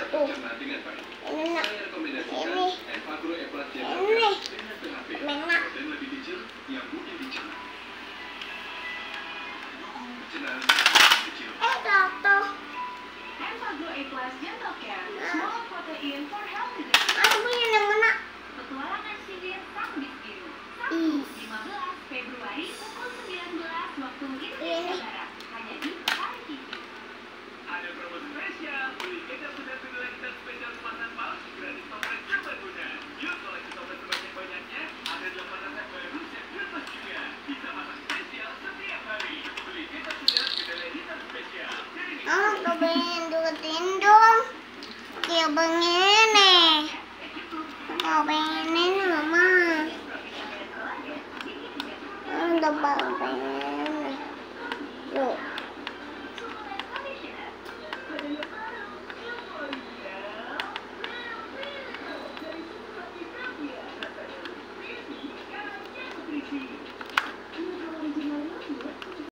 Tuh. Ini nak. Ini. Menak. Jatuh. Enfagrow A+ Gentle Care, small protein for healthy Aku punya yang mana? Petualangan Sihir Sang Biru. Sabtu 15 Februari pukul 19 waktu Indonesia Barat. Hanya di Hari TV. Ada promo spesial, beli kecap sudah kedelai hitam spesial kemasan paus gratis toples serbaguna. Yuk koleksi toples sebanyak-banyaknya, ada 8 resep baru siap gratis juga. Bisa masak spesial setiap hari. Beli kecap sudah kedelai hitam spesial. Oh, kepengen deketin dong. Kayak begini. Kepengen mama. Udah pengen. Loh.